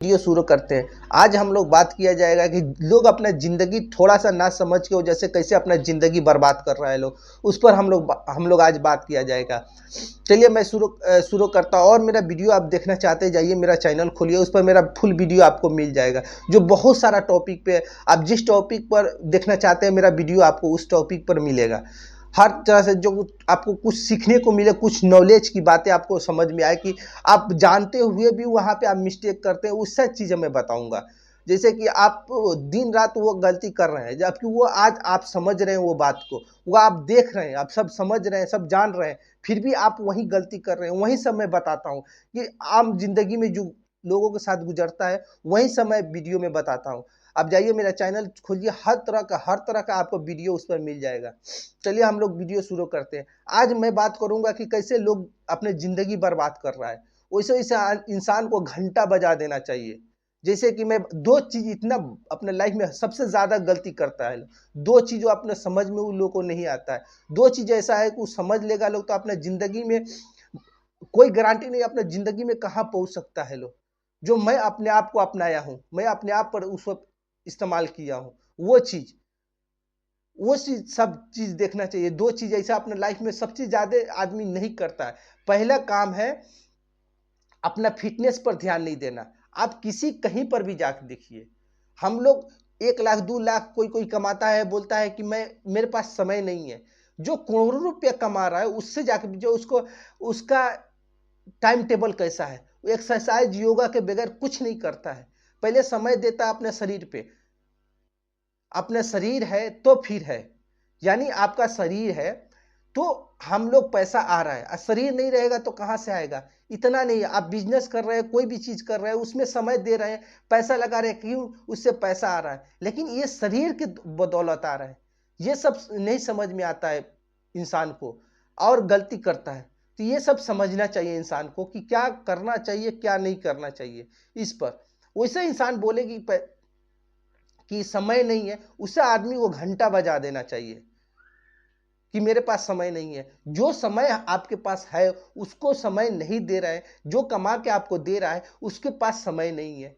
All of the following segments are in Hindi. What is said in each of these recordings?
वीडियो शुरू करते हैं। आज हम लोग बात किया जाएगा कि लोग अपना ज़िंदगी थोड़ा-सा ना समझ के वजह से कैसे अपना ज़िंदगी बर्बाद कर रहा है लोग, उस पर हम लोग आज बात किया जाएगा। चलिए मैं शुरू करता हूँ। और मेरा वीडियो आप देखना चाहते जाइए मेरा चैनल खोलिए, उस पर मेरा फुल वीडियो आपको मिल जाएगा, जो बहुत सारा टॉपिक पे आप जिस टॉपिक पर देखना चाहते हैं मेरा वीडियो आपको उस टॉपिक पर मिलेगा। हर तरह से जो आपको कुछ सीखने को मिले, कुछ नॉलेज की बातें आपको समझ में आए कि आप जानते हुए भी वहाँ पे आप मिस्टेक करते हैं, उससे चीज़ें मैं बताऊँगा। जैसे कि आप दिन रात वो गलती कर रहे हैं, जबकि वो आज आप समझ रहे हैं वो बात को, वो आप देख रहे हैं, आप सब समझ रहे हैं, सब जान रहे हैं, फिर भी आप वही गलती कर रहे हैं। वही सब मैं बताता हूँ कि आम ज़िंदगी में जो लोगों के साथ गुज़रता है, वही सब मैं वीडियो में बताता हूँ। आप जाइए मेरा चैनल खोलिए, हर तरह का आपको वीडियो उस पर मिल जाएगा। चलिए हम लोग वीडियो शुरू करते हैं। आज मैं बात करूँगा कि कैसे लोग अपनी ज़िंदगी बर्बाद कर रहा है। वैसे इंसान को घंटा बजा देना चाहिए। जैसे कि मैं 2 चीज़ इतना अपने लाइफ में सबसे ज़्यादा गलती करता है। 2 चीज़ जो अपने समझ में उन लोगों को नहीं आता है। 2 चीज़ ऐसा है कि वो समझ लेगा लोग तो अपने ज़िंदगी में कोई गारंटी नहीं, अपने ज़िंदगी में कहाँ पहुँच सकता है लोग। जो मैं अपने आप को अपनाया हूँ, मैं अपने आप पर उस वक़्त इस्तेमाल किया हूँ, वो चीज़ सब चीज़ देखना चाहिए। 2 चीज़ ऐसा अपने लाइफ में सबसे ज़्यादा आदमी नहीं करता है। पहला काम है अपना फ़िटनेस पर ध्यान नहीं देना। आप किसी कहीं पर भी जाके देखिए। हम लोग 1 लाख 2 लाख कोई-कोई कमाता है, बोलता है कि मैं मेरे पास समय नहीं है। जो करोड़ों रुपया कमा रहा है उससे जाके जो उसको उसका टाइम टेबल कैसा है? वो एक्सरसाइज़, योगा के बगैर कुछ नहीं करता है। पहले समय देता है अपने शरीर पे। अपना शरीर है तो फिर है, यानी आपका शरीर है तो हम लोग पैसा आ रहा है, शरीर नहीं रहेगा तो कहाँ से आएगा? इतना नहीं है, आप बिजनेस कर रहे हैं, कोई भी चीज कर रहे हैं, उसमें समय दे रहे हैं, पैसा लगा रहे हैं, क्यों? उससे पैसा आ रहा है, लेकिन ये शरीर की बदौलत आ रहा है। ये सब नहीं समझ में आता है इंसान को, और गलती करता है। तो ये सब समझना चाहिए इंसान को कि क्या करना चाहिए, क्या नहीं करना चाहिए इस पर। वैसे इंसान बोलेगी कि समय नहीं है, उससे आदमी को घंटा बजा देना चाहिए कि मेरे पास समय नहीं है। जो समय आपके पास है उसको समय नहीं दे रहा है, जो कमा के आपको दे रहा है उसके पास समय नहीं है।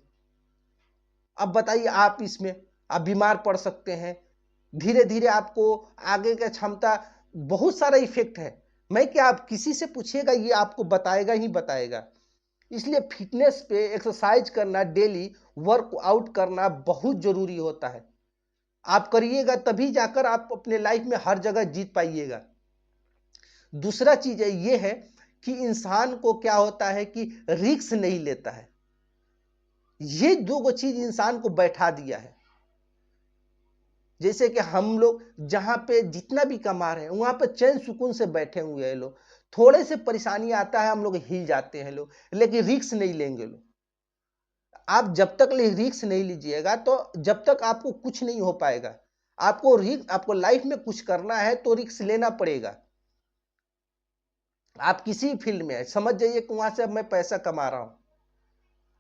अब बताइए, आप इसमें आप बीमार पड़ सकते हैं, धीरे धीरे आपको आगे का क्षमता, बहुत सारा इफेक्ट है। मैं क्या, आप किसी से पूछिएगा ये आपको बताएगा ही बताएगा। इसलिए फिटनेस पे एक्सरसाइज करना, डेली वर्कआउट करना बहुत जरूरी होता है। आप करिएगा तभी जाकर आप अपने लाइफ में हर जगह जीत पाइएगा। दूसरा चीज है ये है कि इंसान को क्या होता है कि रिस्क नहीं लेता है। ये दो चीज इंसान को बैठा दिया है। जैसे कि हम लोग जहां पे जितना भी कमा रहे हैं वहां पे चैन सुकून से बैठे हुए हैं लोग। थोड़े से परेशानी आता है हम लोग हिल जाते हैं लोग, लेकिन रिस्क नहीं लेंगे लोग। आप जब तक रिस्क नहीं लीजिएगा तो जब तक आपको कुछ नहीं हो पाएगा। आपको लाइफ में कुछ करना है तो रिस्क लेना पड़ेगा। आप किसी फील्ड में है, समझ जाइए कि वहां से अब मैं पैसा कमा रहा हूं,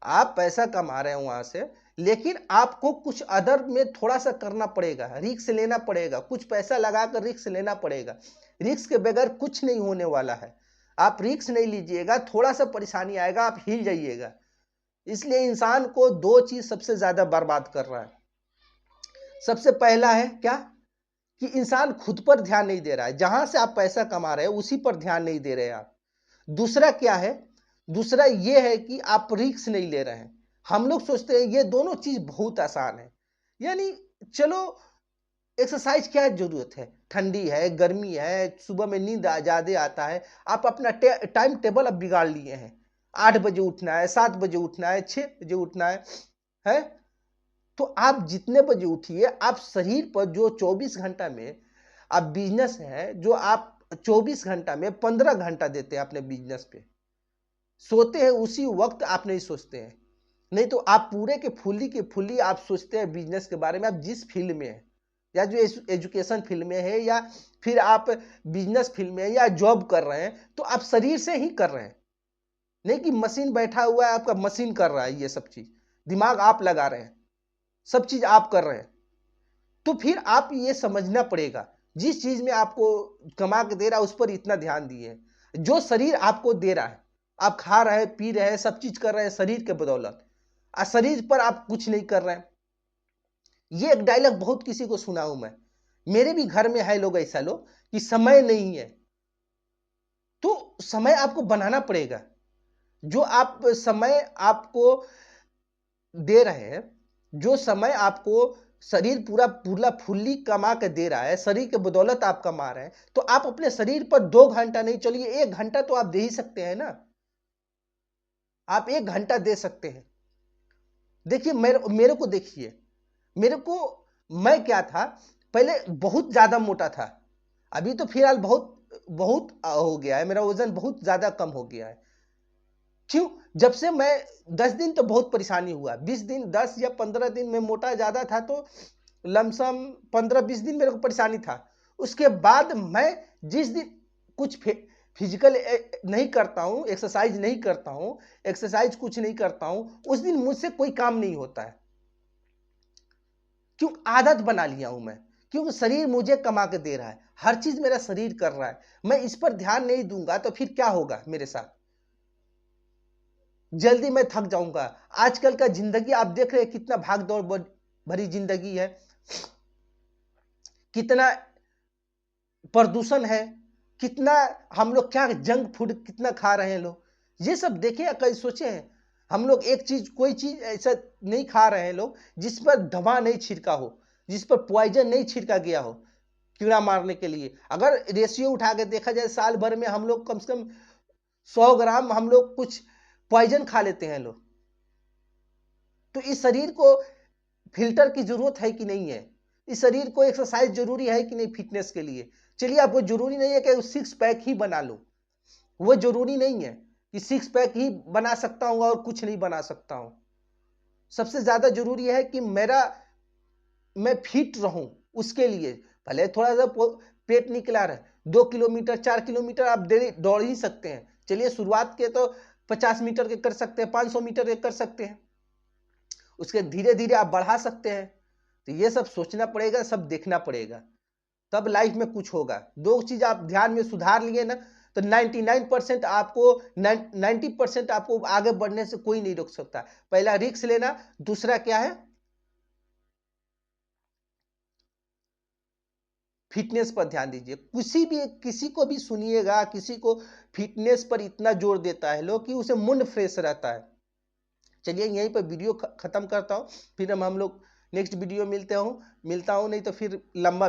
आप पैसा कमा रहे हैं वहां से, लेकिन आपको कुछ अदर में थोड़ा सा करना पड़ेगा, रिस्क लेना पड़ेगा, कुछ पैसा लगाकर रिस्क लेना पड़ेगा। रिस्क के बगैर कुछ नहीं होने वाला है। आप रिस्क नहीं लीजिएगा, थोड़ा सा परेशानी आएगा, आप हिल जाइएगा। इसलिए इंसान को 2 चीज सबसे ज्यादा बर्बाद कर रहा है। सबसे पहला है क्या कि इंसान खुद पर ध्यान नहीं दे रहा है, जहां से आप पैसा कमा रहे हैं उसी पर ध्यान नहीं दे रहे हैं आप। दूसरा क्या है? दूसरा ये है कि आप रिस्क नहीं ले रहे हैं। हम लोग सोचते हैं ये दोनों चीज बहुत आसान है, यानी चलो एक्सरसाइज क्या जरूरत है, ठंडी है, गर्मी है, सुबह में नींद ज्यादा आता है, आप अपना टाइम टेबल अब बिगाड़ लिए हैं। 8 बजे उठना है, 7 बजे उठना है, 6 बजे उठना है? तो आप जितने बजे उठिए, आप शरीर पर जो 24 घंटा में आप बिजनेस है, जो आप 24 घंटा में 15 घंटा देते हैं अपने बिजनेस पे, सोते हैं उसी वक्त आप नहीं सोचते हैं। नहीं तो आप पूरे के फुल्ली आप सोचते हैं बिजनेस के बारे में, आप जिस फील्ड में है, या जो एजुकेशन फील्ड में है, या फिर आप बिजनेस फील्ड में है, या जॉब कर रहे हैं, तो आप शरीर से ही कर रहे हैं। नहीं कि मशीन बैठा हुआ है, आपका मशीन कर रहा है ये सब चीज, दिमाग आप लगा रहे हैं, सब चीज आप कर रहे हैं। तो फिर आप ये समझना पड़ेगा, जिस चीज में आपको कमा के दे रहा है उस पर इतना ध्यान दिए। जो शरीर आपको दे रहा है, आप खा रहे हैं, पी रहे हैं, सब चीज कर रहे हैं शरीर के बदौलत, और शरीर पर आप कुछ नहीं कर रहे हैं। ये एक डायलॉग बहुत किसी को सुना हूं मैं, मेरे भी घर में है लोग ऐसा लोग कि समय नहीं है। तो समय आपको बनाना पड़ेगा। जो आप समय आपको दे रहे हैं, जो समय आपको शरीर पूरा पूरा फुल्ली कमा के दे रहा है, शरीर के बदौलत आप कमा रहे हैं, तो आप अपने शरीर पर 2 घंटा नहीं, चलिए 1 घंटा तो आप दे ही सकते हैं ना। आप 1 घंटा दे सकते हैं। देखिए मेरे को देखिए, मेरे को, मैं क्या था पहले, बहुत ज्यादा मोटा था। अभी तो फिलहाल बहुत बहुत हो गया है, मेरा वजन बहुत ज्यादा कम हो गया है। क्यों? जब से मैं 10 दिन तो बहुत परेशानी हुआ, 20 दिन 10 या 15 दिन में मोटा ज्यादा था, तो लमसम 15-20 दिन मेरे को परेशानी था। उसके बाद मैं जिस दिन कुछ फिजिकल नहीं करता हूं, एक्सरसाइज नहीं करता हूं, एक्सरसाइज कुछ नहीं करता हूं, उस दिन मुझसे कोई काम नहीं होता है। क्यों? आदत बना लिया हूं मैं, क्योंकि शरीर मुझे कमा के दे रहा है, हर चीज मेरा शरीर कर रहा है। मैं इस पर ध्यान नहीं दूंगा तो फिर क्या होगा मेरे साथ? जल्दी मैं थक जाऊंगा। आजकल का जिंदगी आप देख रहे हैं, कितना भाग दौड़ भरी जिंदगी है, कितना प्रदूषण है, कितना हम लोग क्या जंक फूड कितना खा रहे हैं लोग। ये सब देखें या कहीं सोचे हैं? हम लोग एक चीज, कोई चीज ऐसा नहीं खा रहे हैं लोग जिस पर दवा नहीं छिड़का हो, जिस पर पॉइजन नहीं छिड़का गया हो कीड़ा मारने के लिए। अगर रेशियो उठा के देखा जाए, साल भर में हम लोग कम से कम 100 ग्राम हम लोग कुछ पॉइजन खा लेते हैं लोग। तो इस शरीर को फिल्टर की जरूरत है कि नहीं है? इस शरीर को एक्सरसाइज जरूरी है कि नहीं फिटनेस के लिए? चलिए, आपको जरूरी नहीं है कि 6 पैक ही बना लो, वो जरूरी नहीं है कि 6 पैक ही बना सकता हूं और कुछ नहीं बना सकता हूं। सबसे ज्यादा जरूरी है कि मैं फिट रहूं। उसके लिए भले थोड़ा सा पेट निकला रहे, 2 किलोमीटर 4 किलोमीटर आप डेली दौड़ ही सकते हैं। चलिए, शुरुआत के तो 50 मीटर के कर सकते हैं, 500 मीटर के कर सकते हैं, उसके धीरे धीरे आप बढ़ा सकते हैं। तो ये सब सोचना पड़ेगा, सब देखना पड़ेगा, तब लाइफ में कुछ होगा। 2 चीज आप ध्यान में सुधार लिए ना, तो 99% आपको 90% आपको आगे बढ़ने से कोई नहीं रोक सकता। पहला रिस्क लेना, दूसरा क्या है? फिटनेस पर ध्यान दीजिए। किसी को भी सुनिएगा, किसी को फिटनेस पर इतना जोर देता है लोग कि उसे मूड फ्रेश रहता है। चलिए, यहीं पर वीडियो खत्म करता हूं, फिर हम लोग नेक्स्ट वीडियो मिलता हूं, नहीं तो फिर लंबा